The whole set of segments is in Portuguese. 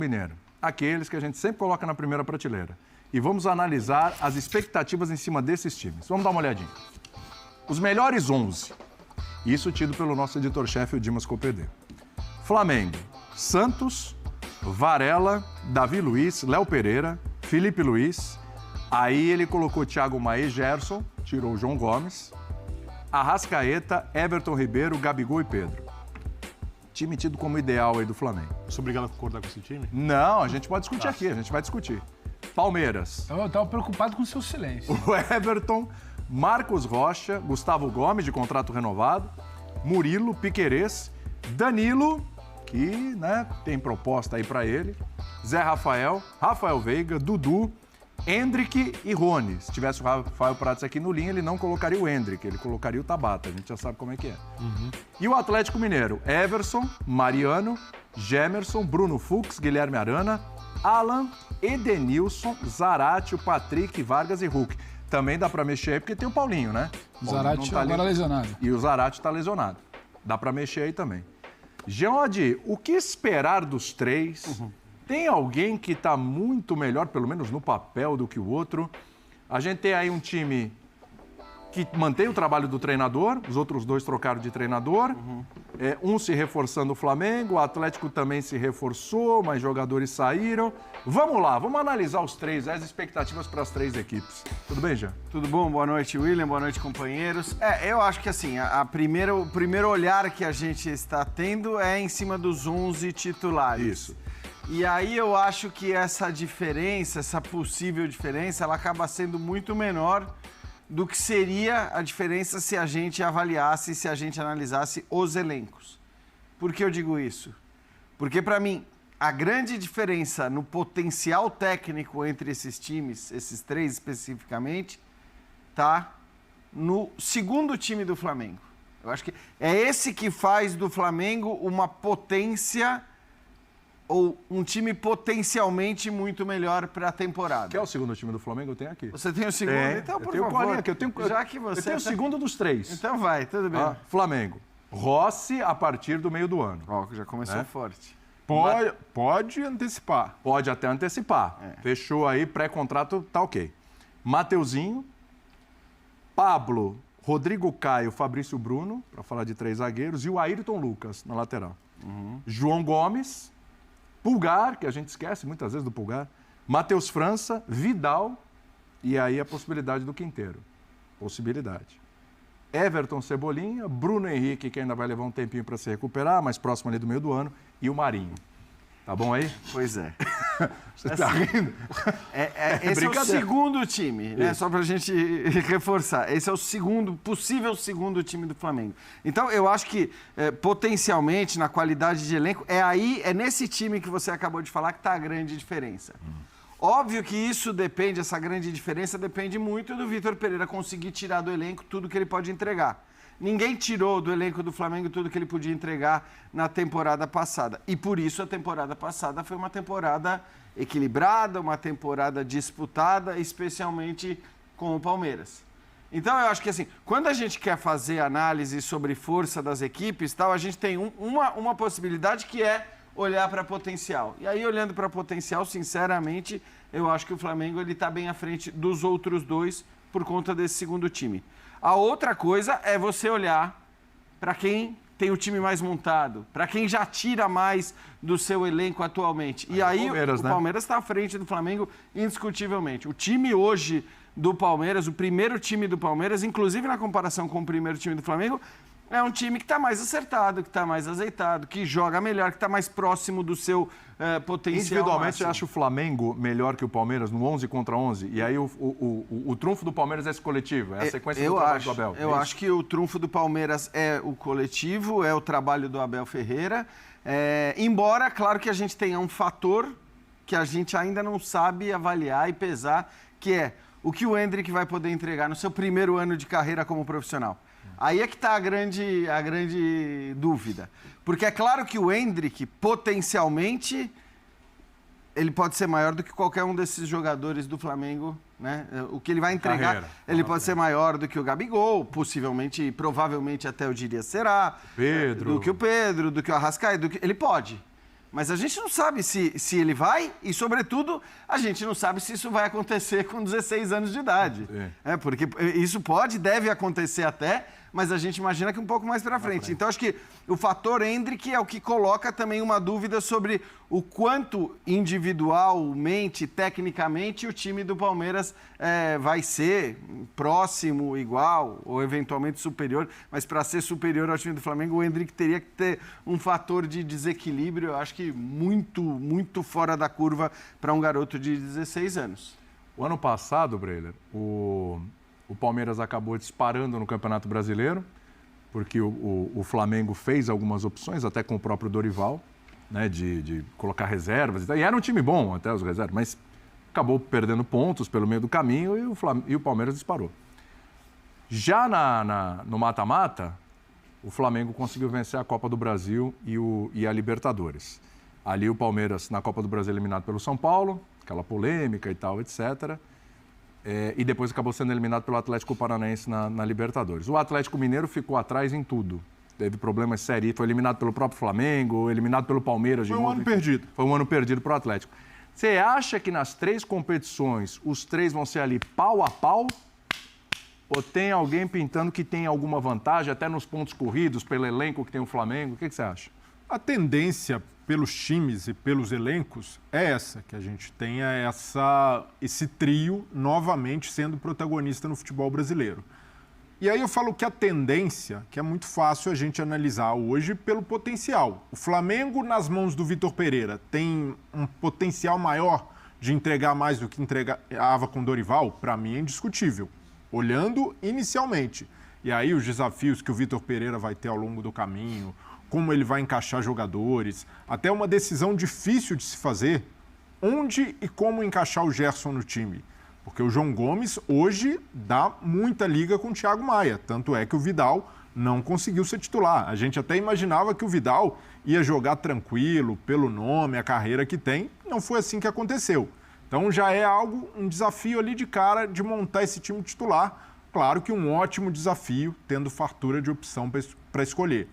Mineiro. Aqueles que a gente sempre coloca na primeira prateleira. E vamos analisar as expectativas em cima desses times. Vamos dar uma olhadinha. Os melhores 11. Isso tido pelo nosso editor-chefe, o Dimas Copedê. Flamengo, Santos, Varela, Davi Luiz, Léo Pereira, Felipe Luiz. Aí ele colocou Thiago Maia e Gerson, tirou o João Gomes. Arrascaeta, Everton Ribeiro, Gabigol e Pedro. Time tido como ideal aí do Flamengo. Eu sou obrigado a concordar com esse time? Não, a gente pode discutir aqui, a gente vai discutir. Palmeiras. Eu tava preocupado com o seu silêncio. O Everton, Marcos Rocha, Gustavo Gomes, de contrato renovado, Murilo, Piquerez, Danilo, que né, tem proposta aí pra ele, Zé Rafael, Rafael Veiga, Dudu, Endrick e Rony. Se tivesse o Rafael Prats aqui no linha, ele não colocaria o Endrick, ele colocaria o Tabata. A gente já sabe como é que é. E o Atlético Mineiro, Everson, Mariano, Gemerson, Bruno Fux, Guilherme Arana, Alan, Edenilson, Zarate, o Patrick, Vargas e Hulk. Também dá pra mexer aí, porque tem o Paulinho, né? O Zarate agora lesionado. E o Zarate tá lesionado. Dá pra mexer aí também. Geode, o que esperar dos três? Tem alguém que está muito melhor, pelo menos no papel, do que o outro. A gente tem aí um time que mantém o trabalho do treinador, os outros dois trocaram de treinador. Um se reforçando o Flamengo, o Atlético também se reforçou, mas jogadores saíram. Vamos lá, vamos analisar os três, as expectativas para as três equipes. Tudo bem, Jean? Tudo bom? Boa noite, William. Boa noite, companheiros. Eu acho que assim, o primeiro olhar que a gente está tendo é em cima dos 11 titulares. Isso. E aí eu acho que essa diferença, essa possível diferença, ela acaba sendo muito menor do que seria a diferença se a gente avaliasse, se a gente analisasse os elencos. Por que eu digo isso? Porque, para mim, a grande diferença no potencial técnico entre esses times, esses três especificamente, está no segundo time do Flamengo. Eu acho que é esse que faz do Flamengo uma potência ou um time potencialmente muito melhor para a temporada. Quer o segundo time do Flamengo? Eu tenho aqui. Você tem o segundo? Então, por eu favor. tenho aqui. Já que você eu tenho o segundo dos três. Então vai, tudo bem. Flamengo. Rossi a partir do meio do ano. Já começou forte. Pode antecipar. Pode até antecipar. Fechou aí, pré-contrato, tá ok. Mateuzinho, Pablo, Rodrigo Caio, Fabrício Bruno, para falar de três zagueiros, e o Ayrton Lucas na lateral. João Gomes, Pulgar, que a gente esquece muitas vezes do Pulgar, Matheus França, Vidal, e aí a possibilidade do Quinteiro. Possibilidade. Everton, Cebolinha, Bruno Henrique, que ainda vai levar um tempinho para se recuperar, mais próximo ali do meio do ano, e o Marinho. Tá bom aí? Pois é. Você tá rindo? Esse é o segundo time, né? Só pra gente reforçar. Esse é o possível segundo time do Flamengo. Então, eu acho que, potencialmente, na qualidade de elenco, é nesse time que você acabou de falar que tá a grande diferença. Óbvio que essa grande diferença depende muito do Vitor Pereira conseguir tirar do elenco tudo que ele pode entregar. Ninguém tirou do elenco do Flamengo tudo que ele podia entregar na temporada passada. E por isso a temporada passada foi uma temporada equilibrada, uma temporada disputada, especialmente com o Palmeiras. Então eu acho que assim, quando a gente quer fazer análise sobre força das equipes, a gente tem uma possibilidade que é olhar para potencial. E aí, olhando para potencial, sinceramente, eu acho que o Flamengo está bem à frente dos outros dois por conta desse segundo time. A outra coisa é você olhar para quem tem o time mais montado, para quem já tira mais do seu elenco atualmente. E aí o Palmeiras está à frente do Flamengo indiscutivelmente. O time hoje do Palmeiras, o primeiro time do Palmeiras, inclusive na comparação com o primeiro time do Flamengo, é um time que está mais acertado, que está mais azeitado, que joga melhor, que está mais próximo do seu potencial. Individualmente, máximo. você acha o Flamengo melhor que o Palmeiras no 11 contra 11? E aí o trunfo do Palmeiras é esse coletivo? É a sequência do trabalho do Abel? Eu acho que o trunfo do Palmeiras é o coletivo, é o trabalho do Abel Ferreira. Embora, claro que a gente tenha um fator que a gente ainda não sabe avaliar e pesar, que é o que o Endrick vai poder entregar no seu primeiro ano de carreira como profissional. Aí é que está a grande dúvida. Porque é claro que o Endrick, potencialmente, ele pode ser maior do que qualquer um desses jogadores do Flamengo, né? O que ele vai entregar, ele pode ser maior do que o Gabigol, possivelmente, provavelmente até eu diria será. Pedro. Do que o Pedro, do que o Arrascaeta, ele pode. Mas a gente não sabe se ele vai e, sobretudo, a gente não sabe se isso vai acontecer com 16 anos de idade. Porque isso deve acontecer até, mas a gente imagina que um pouco mais para frente. Então, acho que o fator Endrick é o que coloca também uma dúvida sobre o quanto individualmente, tecnicamente, o time do Palmeiras vai ser próximo, igual ou eventualmente superior. Mas para ser superior ao time do Flamengo, o Endrick teria que ter um fator de desequilíbrio, eu acho que muito, muito fora da curva para um garoto de 16 anos. O ano passado, Breiler, o Palmeiras acabou disparando no Campeonato Brasileiro, porque o Flamengo fez algumas opções, até com o próprio Dorival, né, de colocar reservas. E era um time bom, até os reservas, mas acabou perdendo pontos pelo meio do caminho e o Palmeiras disparou. Já no mata-mata, o Flamengo conseguiu vencer a Copa do Brasil e a Libertadores. Ali o Palmeiras, na Copa do Brasil, eliminado pelo São Paulo, aquela polêmica e tal, etc., e depois acabou sendo eliminado pelo Atlético Paranaense na Libertadores. O Atlético Mineiro ficou atrás em tudo. Teve problemas sérios, foi eliminado pelo próprio Flamengo, eliminado pelo Palmeiras de novo. Foi um ano perdido. Foi um ano perdido para o Atlético. Você acha que nas 3 competições os 3 vão ser ali pau a pau? Ou tem alguém pintando que tem alguma vantagem, até nos pontos corridos, pelo elenco que tem o Flamengo? O que você acha? A tendência pelos times e pelos elencos é essa, que a gente tenha esse trio novamente sendo protagonista no futebol brasileiro. E aí eu falo que a tendência, que é muito fácil a gente analisar hoje pelo potencial. O Flamengo, nas mãos do Vitor Pereira, tem um potencial maior de entregar mais do que entregava com Dorival? Para mim é indiscutível, olhando inicialmente. E aí os desafios que o Vitor Pereira vai ter ao longo do caminho, como ele vai encaixar jogadores, até uma decisão difícil de se fazer, onde e como encaixar o Gerson no time. Porque o João Gomes hoje dá muita liga com o Thiago Maia, tanto é que o Vidal não conseguiu ser titular. A gente até imaginava que o Vidal ia jogar tranquilo, pelo nome, a carreira que tem, não foi assim que aconteceu. Então já é um desafio ali de cara de montar esse time titular. Claro que um ótimo desafio, tendo fartura de opção para escolher.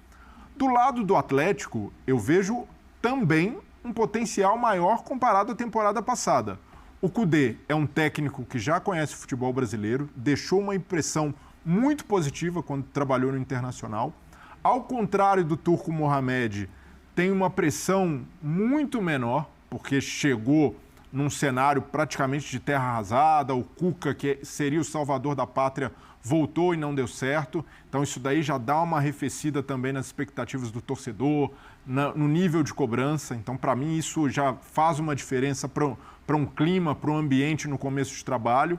Do lado do Atlético, eu vejo também um potencial maior comparado à temporada passada. O Kudê é um técnico que já conhece o futebol brasileiro, deixou uma impressão muito positiva quando trabalhou no Internacional. Ao contrário do Turco Mohamed, tem uma pressão muito menor, porque chegou num cenário praticamente de terra arrasada, o Cuca, que seria o salvador da pátria, voltou e não deu certo. Então isso daí já dá uma arrefecida também nas expectativas do torcedor, no nível de cobrança. Então, para mim, isso já faz uma diferença para um clima, para um ambiente no começo de trabalho.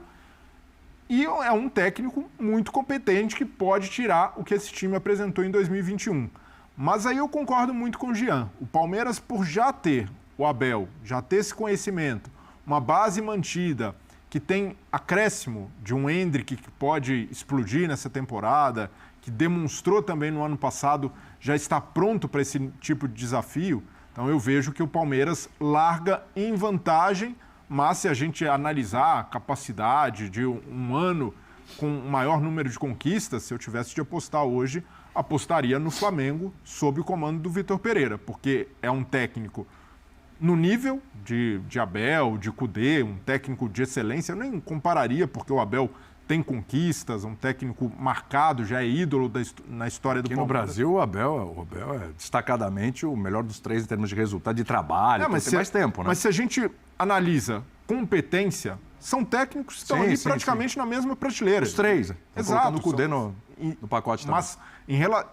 E é um técnico muito competente que pode tirar o que esse time apresentou em 2021. Mas aí eu concordo muito com o Jean. O Palmeiras, por já ter o Abel, já ter esse conhecimento, uma base mantida, que tem acréscimo de um Endrick que pode explodir nessa temporada, que demonstrou também no ano passado já está pronto para esse tipo de desafio. Então eu vejo que o Palmeiras larga em vantagem, mas se a gente analisar a capacidade de um ano com um maior número de conquistas, se eu tivesse de apostar hoje, apostaria no Flamengo sob o comando do Vitor Pereira, porque é um técnico no nível de Abel, de Kudê, um técnico de excelência. Eu nem compararia, porque o Abel tem conquistas, um técnico marcado, já é ídolo na história do Palmeiras. Aqui no Brasil, o Abel é destacadamente o melhor dos 3 em termos de resultado de trabalho, tem mais tempo, né? Mas se a gente analisa competência, são técnicos que estão ali praticamente na mesma prateleira. Os 3. Exato. O Kudê no pacote também. Mas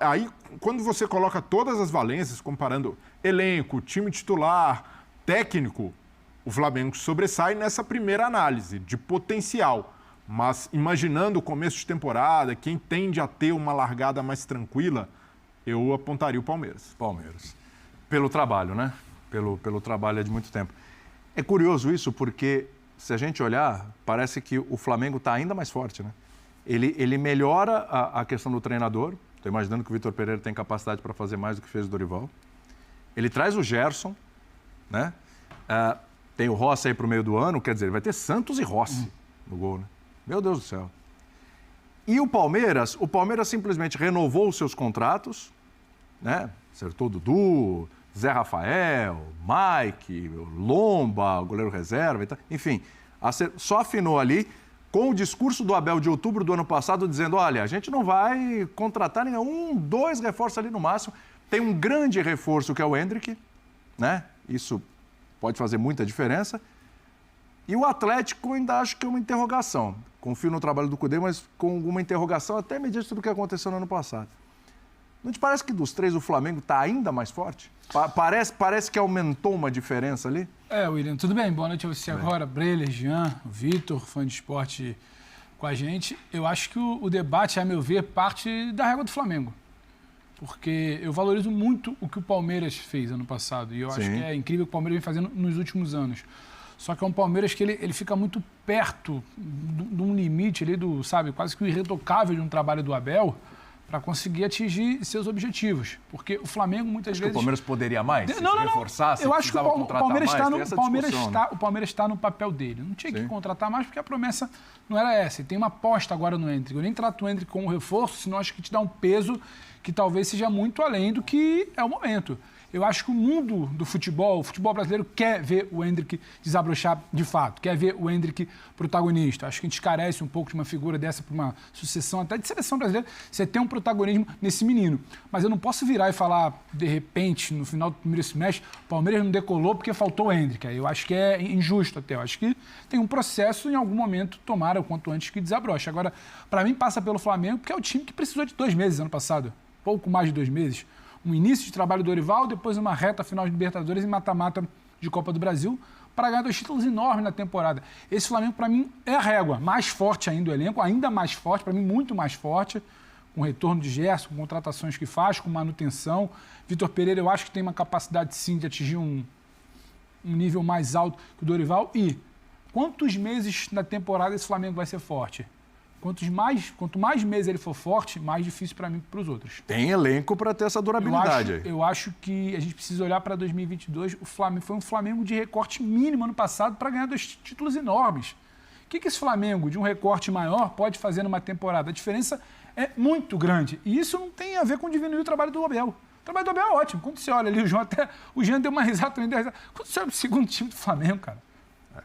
aí, quando você coloca todas as valências, comparando elenco, time titular, técnico, o Flamengo sobressai nessa primeira análise de potencial. Mas imaginando o começo de temporada, quem tende a ter uma largada mais tranquila, eu apontaria o Palmeiras. Palmeiras. Pelo trabalho, né? Pelo trabalho de muito tempo. É curioso isso, porque se a gente olhar, parece que o Flamengo está ainda mais forte, né? Ele melhora a questão do treinador. Estou imaginando que o Vitor Pereira tem capacidade para fazer mais do que fez o Dorival. Ele traz o Gerson, né? Tem o Rossi aí para o meio do ano, quer dizer, vai ter Santos e Rossi no gol, né? Meu Deus do céu. E o Palmeiras simplesmente renovou os seus contratos, né? Acertou o Dudu, Zé Rafael, Mike, Lomba, o goleiro reserva, enfim, só afinou ali com o discurso do Abel de outubro do ano passado, dizendo, olha, a gente não vai contratar nenhum, 2 reforços ali no máximo. Tem um grande reforço que é o Endrick, né? Isso pode fazer muita diferença. E o Atlético ainda acho que é uma interrogação. Confio no trabalho do Cudê, mas com alguma interrogação, até mediante tudo o que aconteceu no ano passado. Não te parece que dos 3 o Flamengo está ainda mais forte? Parece que aumentou uma diferença ali? William, tudo bem? Boa noite a você agora. Breler, Jean, Vitor, fã de esporte com a gente. Eu acho que o debate, a meu ver, parte da régua do Flamengo. Porque eu valorizo muito o que o Palmeiras fez ano passado. E eu acho que é incrível o que o Palmeiras vem fazendo nos últimos anos. Só que é um Palmeiras que ele fica muito perto de um limite ali sabe, quase que o irretocável de um trabalho do Abel para conseguir atingir seus objetivos. Porque o Flamengo muitas vezes... que o Palmeiras poderia mais? Se reforçar, eu acho que o Palmeiras mais, o Palmeiras está no papel dele. Não tinha que contratar mais porque a promessa não era essa. E tem uma aposta agora no Endrick. Eu nem trato o Endrick como um reforço, senão acho que te dá um peso que talvez seja muito além do que é o momento. Eu acho que o mundo do futebol, o futebol brasileiro quer ver o Endrick desabrochar de fato, quer ver o Endrick protagonista. Acho que a gente carece um pouco de uma figura dessa para uma sucessão até de seleção brasileira. Você tem um protagonismo nesse menino. Mas eu não posso virar e falar, de repente, no final do primeiro semestre, o Palmeiras não decolou porque faltou o Endrick. Eu acho que é injusto até. Eu acho que tem um processo, em algum momento, tomara o quanto antes que desabroche. Agora, para mim, passa pelo Flamengo, porque é o time que precisou de 2 meses ano passado. Pouco mais de 2 meses. Um início de trabalho do Dorival, depois uma reta final de Libertadores e mata-mata de Copa do Brasil para ganhar 2 títulos enormes na temporada. Esse Flamengo, para mim, é a régua. Mais forte ainda o elenco, ainda mais forte, para mim, muito mais forte, com o retorno de Gerson, com contratações que faz, com manutenção. Vitor Pereira, eu acho que tem uma capacidade, sim, de atingir um nível mais alto que o Dorival. E quantos meses na temporada esse Flamengo vai ser forte? Quanto mais meses ele for forte, mais difícil para mim e para os outros. Tem elenco para ter essa durabilidade. Eu acho que a gente precisa olhar para 2022. O Flamengo foi um Flamengo de recorte mínimo ano passado para ganhar 2 títulos enormes. O que esse Flamengo de um recorte maior pode fazer numa temporada? A diferença é muito grande. E isso não tem a ver com diminuir o trabalho do Abel. O trabalho do Abel é ótimo. Quando você olha ali, o Jean deu uma risada, também deu uma risada. Quando você olha o segundo time do Flamengo, cara,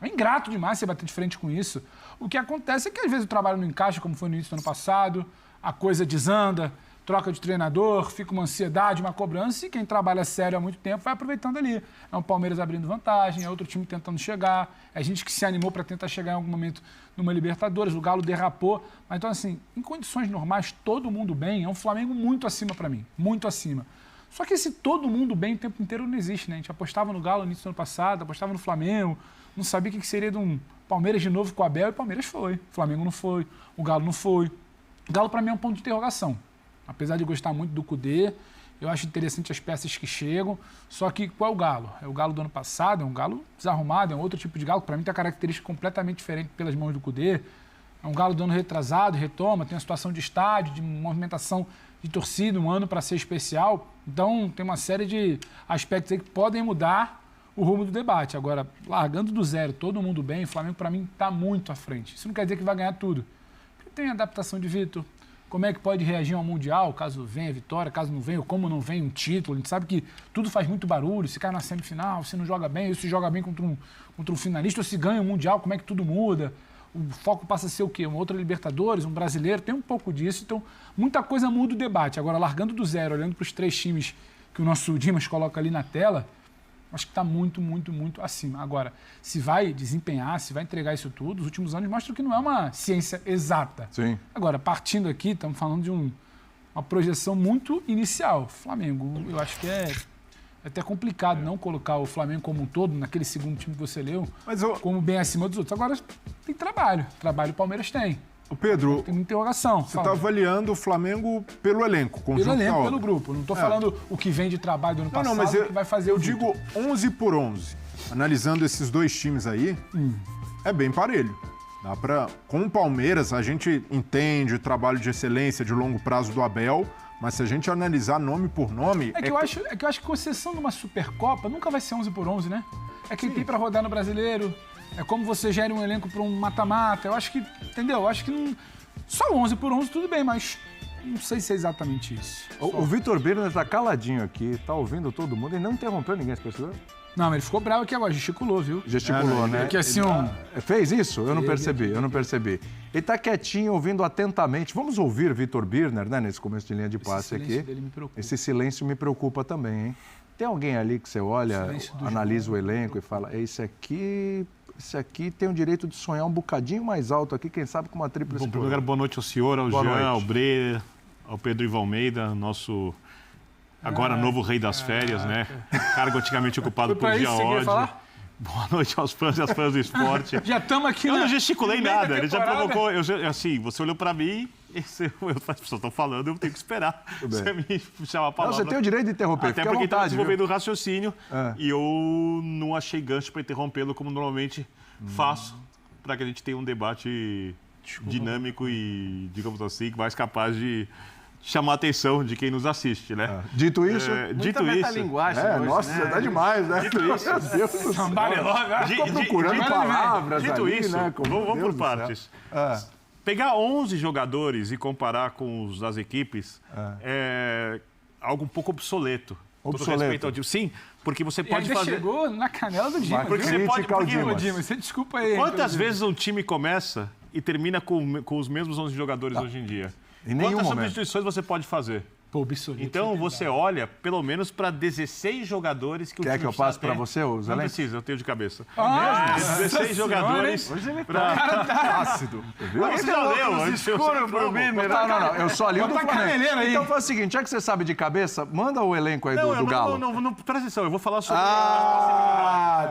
é ingrato demais você bater de frente com isso. O que acontece é que às vezes o trabalho não encaixa, como foi no início do ano passado, a coisa desanda, troca de treinador, fica uma ansiedade, uma cobrança, e quem trabalha sério há muito tempo vai aproveitando ali. É um Palmeiras abrindo vantagem, é outro time tentando chegar, é gente que se animou para tentar chegar em algum momento numa Libertadores, o Galo derrapou. Mas então, assim, em condições normais, todo mundo bem, é um Flamengo muito acima para mim, muito acima. Só que esse todo mundo bem o tempo inteiro não existe, né? A gente apostava no Galo no início do ano passado, apostava no Flamengo, não sabia o que seria de um Palmeiras de novo com o Abel, e o Palmeiras foi. O Flamengo não foi, o Galo não foi. O Galo, para mim, é um ponto de interrogação. Apesar de gostar muito do Cudê, eu acho interessante as peças que chegam. Só que qual é o Galo? É o Galo do ano passado, é um Galo desarrumado, é um outro tipo de Galo, que para mim tem a característica completamente diferente pelas mãos do Cudê. É um Galo do ano retrasado, retoma, tem uma situação de estádio, de movimentação de torcida, um ano para ser especial. Então, tem uma série de aspectos aí que podem mudar o rumo do debate. Agora, largando do zero, todo mundo bem, o Flamengo, para mim, está muito à frente. Isso não quer dizer que vai ganhar tudo. Porque tem a adaptação de Vitor, como é que pode reagir ao Mundial, caso venha a vitória, caso não venha, ou como não vem um título. A gente sabe que tudo faz muito barulho, se cai na semifinal, se não joga bem, ou se joga bem contra um finalista, ou se ganha o Mundial, como é que tudo muda. O foco passa a ser o quê? Uma outra Libertadores, um brasileiro, tem um pouco disso. Então, muita coisa muda o debate. Agora, largando do zero, olhando para os 3 times que o nosso Dimas coloca ali na tela, acho que está muito, muito, muito acima. Agora, se vai desempenhar, se vai entregar isso tudo, os últimos anos mostram que não é uma ciência exata. Sim. Agora, partindo aqui, estamos falando de uma projeção muito inicial. Flamengo, eu acho que é até complicado não colocar o Flamengo como um todo, naquele segundo time que você leu, como bem acima dos outros. Agora, tem trabalho. Trabalho o Palmeiras tem. O Pedro, tem uma interrogação. Você está avaliando o Flamengo pelo elenco, conjunto. Pelo elenco, pelo grupo. Não estou falando o que vem de trabalho do ano passado, mas o que vai fazer eu digo 11 por 11. Analisando esses 2 times aí, é bem parelho. Dá pra, com o Palmeiras, a gente entende o trabalho de excelência de longo prazo do Abel, mas se a gente analisar nome por nome... Eu acho que, com exceção de uma Supercopa, nunca vai ser 11 por 11, né? É quem tem para rodar no Brasileiro. É como você gera um elenco para um mata-mata. Eu acho que, entendeu? Eu acho que só 11 por 11 tudo bem, mas Não sei se é exatamente isso. O Vitor Birner tá caladinho aqui, tá ouvindo todo mundo e não interrompeu ninguém, você percebeu? Não, mas ele ficou bravo aqui agora, gesticulou, viu? Gesticulou, né? Porque assim, Fez isso? Eu não percebi. Ele tá quietinho, ouvindo atentamente. Vamos ouvir Vitor Birner, né, nesse começo de linha de passe aqui. Dele me preocupa. Esse silêncio me preocupa também, hein? Tem alguém ali que você olha, analisa o elenco e fala, esse aqui tem o direito de sonhar um bocadinho mais alto aqui, quem sabe com uma tríplice coroa. Primeiro, boa noite ao senhor, ao Jean, ao Bre, ao Pedro Ivo Almeida, nosso agora novo rei das férias, né? Cargo antigamente ocupado por Jean Oddi. Boa noite aos fãs e às fãs do esporte. Já estamos aqui, Eu não gesticulei nada, ele já provocou. Assim, você olhou para mim, as pessoas estão falando, eu tenho que esperar. Você me chamar a palavra. Não, você tem o direito de interromper, até porque está desenvolvendo o raciocínio e eu não achei gancho para interrompê-lo como normalmente faço, para que a gente tenha um debate dinâmico e, digamos assim, mais capaz de chamar a atenção de quem nos assiste, né? Dito isso... Dito isso... linguagem hoje, nossa, né? você tá demais, né? Dito isso... Meu Deus do céu. Ficou procurando palavras Dito ali, isso, né? Vamos por partes. Pegar 11 jogadores e comparar com os das equipes é algo um pouco obsoleto. Obsoleto? Sim, porque você pode ainda fazer... chegou na canela do Dimas. Porque você pode... Dimas, você desculpa aí. Quantas vezes um time começa e termina com os mesmos 11 jogadores hoje em dia? Em nenhum Quantas momento. substituições você pode fazer? Pô, obsoleto. Então você olha pelo menos para 16 jogadores que o time Quer que eu passe para você, os Não elencos? precisa, eu tenho de cabeça. 16 16 jogadores. Hoje ele tá ácido. Viu? Você já leu? Escuro pro Birner. Não. Eu só li o do caneleira aí. Então faz o seguinte, já que você sabe de cabeça, manda o elenco aí do Galo. Não, presta atenção, eu vou falar sobre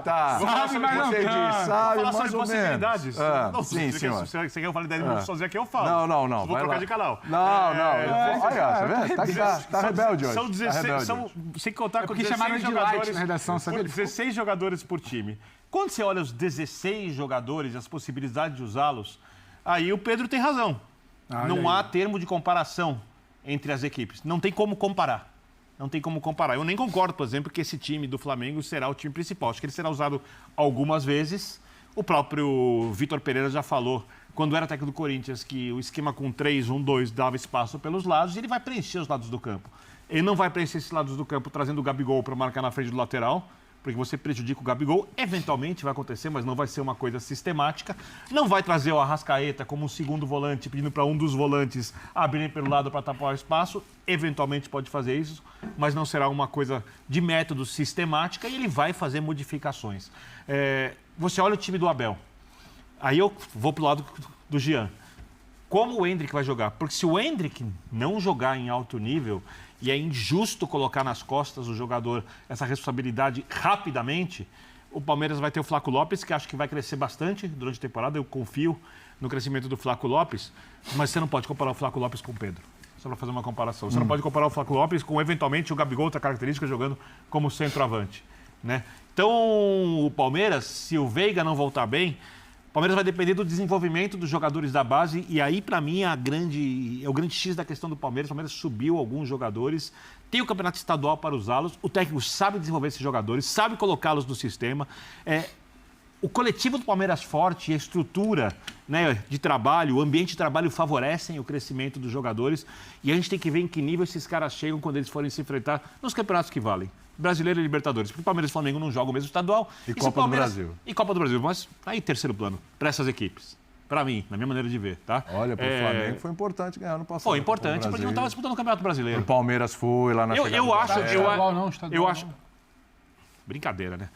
tá. Sabe, mas não Entendi, tanto. sabe falar mais sobre ou possibilidades. menos. Não, Sim, se senhor. Você quer que eu fale 10 minutos sozinho aqui, eu falo. Não. Vou vai trocar lá. de canal. Não. Olha, você vê? Tá rebelde hoje. São 16, sem contar com porque 16 chamaram de light jogadores na redação, sabe? 16 jogadores por time. Quando você olha os 16 jogadores, as possibilidades de usá-los, aí o Pedro tem razão. Não há termo de comparação entre as equipes. Não tem como comparar. Eu nem concordo, por exemplo, que esse time do Flamengo será o time principal. Acho que ele será usado algumas vezes. O próprio Vitor Pereira já falou, quando era técnico do Corinthians, que o esquema com 3-1-2 dava espaço pelos lados e ele vai preencher os lados do campo. Ele não vai preencher esses lados do campo trazendo o Gabigol para marcar na frente do lateral, porque você prejudica o Gabigol. Eventualmente vai acontecer, mas não vai ser uma coisa sistemática. Não vai trazer o Arrascaeta como um segundo volante, pedindo para um dos volantes abrirem pelo lado para tapar o espaço. Eventualmente pode fazer isso, mas não será uma coisa de método sistemática e ele vai fazer modificações. Você olha o time do Abel. Aí eu vou para o lado do Jean. Como o Endrick vai jogar? Porque se o Endrick não jogar em alto nível, e é injusto colocar nas costas do jogador essa responsabilidade rapidamente, o Palmeiras vai ter o Flaco Lopes, que acho que vai crescer bastante durante a temporada. Eu confio no crescimento do Flaco Lopes, mas você não pode comparar o Flaco Lopes com o Pedro. Só para fazer uma comparação. Você não pode comparar o Flaco Lopes com, eventualmente, o Gabigol, outra característica, jogando como centroavante, né? Então, o Palmeiras, se o Veiga não voltar bem, o Palmeiras vai depender do desenvolvimento dos jogadores da base e aí, para mim, é o grande X da questão do Palmeiras. O Palmeiras subiu alguns jogadores, tem o campeonato estadual para usá-los, o técnico sabe desenvolver esses jogadores, sabe colocá-los no sistema. O coletivo do Palmeiras forte e a estrutura, né, de trabalho, o ambiente de trabalho favorecem o crescimento dos jogadores e a gente tem que ver em que nível esses caras chegam quando eles forem se enfrentar nos campeonatos que valem. Brasileiro e Libertadores. Porque o Palmeiras e o Flamengo não jogam o mesmo estadual. E Copa do Brasil. E Copa do Brasil. Mas tá aí terceiro plano para essas equipes. Para mim, na minha maneira de ver, tá? Olha, pro Flamengo foi importante ganhar no passado. Foi importante, porque não estava disputando o Campeonato Brasileiro. O Palmeiras foi lá na Eu acho... Não. Brincadeira, né?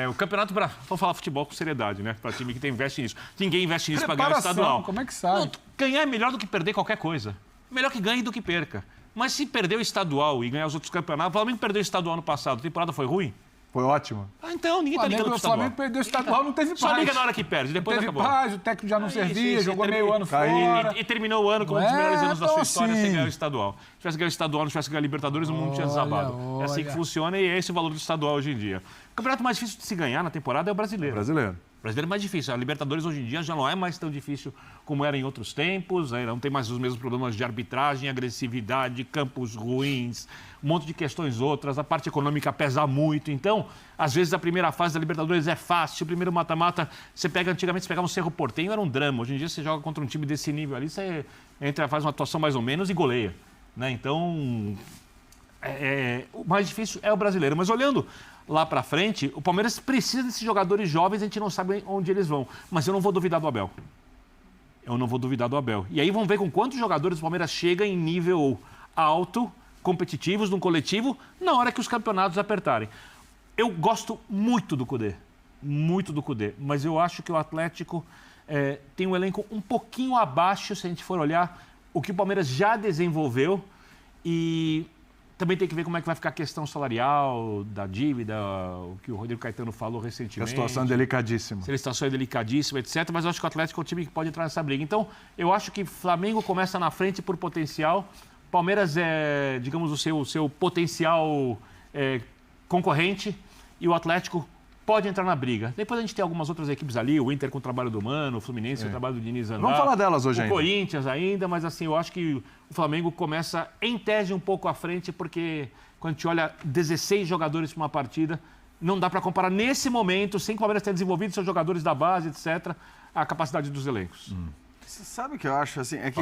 O Campeonato Brasileiro... Vamos falar futebol com seriedade, né? Para time que investe nisso. Ninguém investe nisso para ganhar o estadual. Como é que sabe? Não, ganhar é melhor do que perder qualquer coisa. Melhor que ganhe do que perca. Mas se perder o estadual e ganhar os outros campeonatos... O Flamengo perdeu o estadual ano passado. A temporada foi ruim? Foi ótimo. Então, ninguém tá ligando pro O estadual. Flamengo perdeu o estadual, não teve paz. Só liga na hora que perde, depois teve acabou. paz, o técnico já não servia, jogou meio ano fora. E terminou o ano como um dos melhores anos da sua história sem ganhar o estadual. tivesse ganho o estadual, não tivesse ganho a Libertadores, o mundo tinha desabado. É assim que funciona e é esse o valor do estadual hoje em dia. O campeonato mais difícil de se ganhar na temporada é o brasileiro. Brasileiro. O brasileiro é mais difícil. A Libertadores hoje em dia já não é mais tão difícil como era em outros tempos, né? Não tem mais os mesmos problemas de arbitragem, agressividade, campos ruins, um monte de questões outras, a parte econômica pesa muito. Então, às vezes a primeira fase da Libertadores é fácil, o primeiro mata-mata, antigamente você pegava um Cerro Porteño, era um drama. Hoje em dia você joga contra um time desse nível ali, você faz uma atuação mais ou menos e goleia, né? Então, o mais difícil é o brasileiro. Mas olhando lá para frente, o Palmeiras precisa desses jogadores jovens, a gente não sabe onde eles vão. Mas eu não vou duvidar do Abel. E aí vamos ver com quantos jogadores o Palmeiras chega em nível alto, competitivos, num coletivo, na hora que os campeonatos apertarem. Eu gosto muito do Kudê, mas eu acho que o Atlético tem um elenco um pouquinho abaixo, se a gente for olhar o que o Palmeiras já desenvolveu, e também tem que ver como é que vai ficar a questão salarial, da dívida, o que o Rodrigo Caetano falou recentemente. A situação é delicadíssima. Se a situação é delicadíssima, etc. Mas eu acho que o Atlético é um time que pode entrar nessa briga. Então, eu acho que Flamengo começa na frente por potencial. Palmeiras é, digamos, o seu potencial concorrente. E o Atlético pode entrar na briga. Depois a gente tem algumas outras equipes ali, o Inter com o trabalho do Mano, o Fluminense com o trabalho do Diniz Andar. Vamos falar delas hoje ainda. O Corinthians ainda, mas assim, eu acho que o Flamengo começa, em tese, um pouco à frente, porque quando a gente olha 16 jogadores para uma partida, não dá para comparar nesse momento, sem que o Palmeiras tenha desenvolvido seus jogadores da base, etc., a capacidade dos elencos. Você sabe o que eu acho, assim, é que,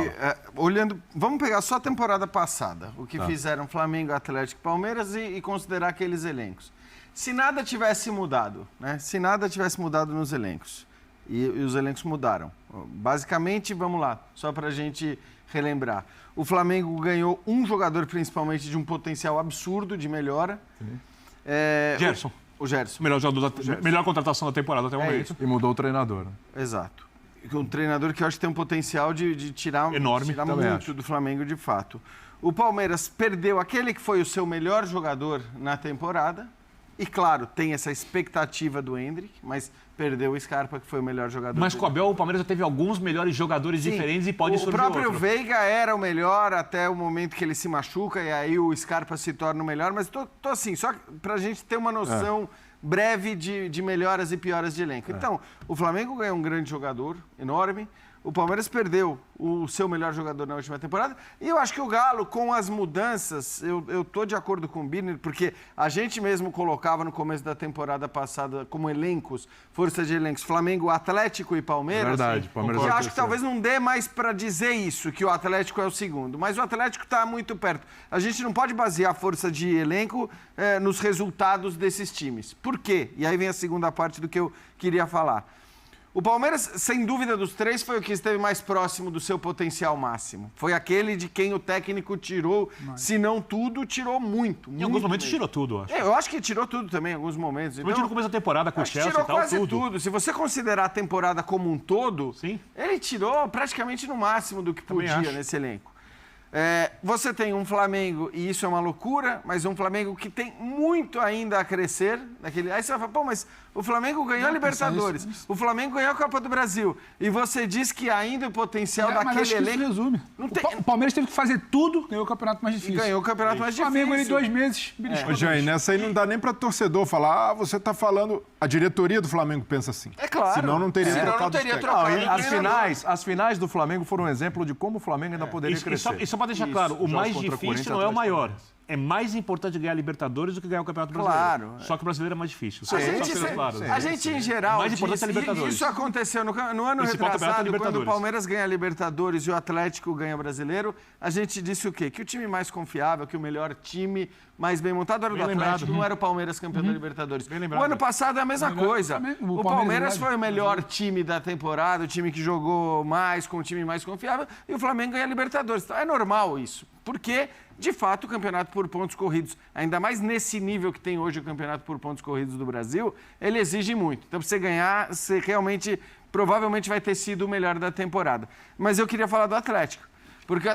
olhando, vamos pegar só a temporada passada, o que fizeram Flamengo, Atlético e Palmeiras e considerar aqueles elencos. Se nada tivesse mudado, né? Se nada tivesse mudado nos elencos, e os elencos mudaram. Basicamente, vamos lá, só para a gente relembrar. O Flamengo ganhou um jogador, principalmente, de um potencial absurdo de melhora. Gerson. O Gerson. Melhor contratação da temporada até o momento. E mudou o treinador. Exato. Um treinador que eu acho que tem um potencial de tirar, enorme, tirar muito do Flamengo, de fato. O Palmeiras perdeu aquele que foi o seu melhor jogador na temporada. E, claro, tem essa expectativa do Endrick, mas perdeu o Scarpa, que foi o melhor jogador. Mas com o Abel, o Palmeiras já teve alguns melhores jogadores diferentes e pode surgir outro. O próprio outro. Veiga era o melhor até o momento que ele se machuca, e aí o Scarpa se torna o melhor. Mas tô assim, só pra gente ter uma noção breve de melhoras e pioras de elenco. Então, o Flamengo ganhou um grande jogador, enorme. O Palmeiras perdeu o seu melhor jogador na última temporada. E eu acho que o Galo, com as mudanças, eu tô de acordo com o Birner, porque a gente mesmo colocava no começo da temporada passada como elencos, força de elencos, Flamengo, Atlético e Palmeiras. Verdade, Palmeiras. Eu acho que talvez não dê mais para dizer isso, que o Atlético é o segundo. Mas o Atlético está muito perto. A gente não pode basear a força de elenco nos resultados desses times. Por quê? E aí vem a segunda parte do que eu queria falar. O Palmeiras, sem dúvida dos três, foi o que esteve mais próximo do seu potencial máximo. Foi aquele de quem o técnico tirou, se não tudo, tirou muito. Em alguns momentos tirou tudo, eu acho. Eu acho que tirou tudo também, em alguns momentos. Então, no começo da temporada com o Chelsea tirou e tal, quase tudo. Se você considerar a temporada como um todo, sim, ele tirou praticamente no máximo do que podia nesse elenco. Você tem um Flamengo, e isso é uma loucura, mas um Flamengo que tem muito ainda a crescer. Aí você vai falar, pô, mas o Flamengo ganhou a Libertadores, o Flamengo ganhou a Copa do Brasil, e você diz que ainda o potencial daquele elenco... Isso resume. O Palmeiras teve que fazer tudo, ganhou o campeonato mais difícil. Ganhou o campeonato mais difícil. O Flamengo em 2 meses. Jair, nessa aí não dá nem para torcedor falar, você está falando... A diretoria do Flamengo pensa assim. É claro. Senão não teria trocado os técnicos. As finais do Flamengo foram um exemplo de como o Flamengo ainda poderia crescer. E só para deixar claro, o mais difícil não é o maior. É mais importante ganhar a Libertadores do que ganhar o Campeonato Brasileiro. Claro. Só que o brasileiro é mais difícil. A gente, em geral, mais importante é a Libertadores. Isso aconteceu no ano retrasado, quando o Palmeiras ganha a Libertadores e o Atlético ganha o Brasileiro, a gente disse o quê? Que o time mais confiável, que o melhor time mais bem montado era o do Atlético, não era o Palmeiras campeão da Libertadores. O ano passado é a mesma coisa. O Palmeiras foi o melhor time da temporada, o time que jogou mais, com o time mais confiável, e o Flamengo ganha a Libertadores. Então é normal isso, porque... De fato, o campeonato por pontos corridos, ainda mais nesse nível que tem hoje o campeonato por pontos corridos do Brasil, ele exige muito. Então, para você ganhar, você realmente, provavelmente vai ter sido o melhor da temporada. Mas eu queria falar do Atlético, porque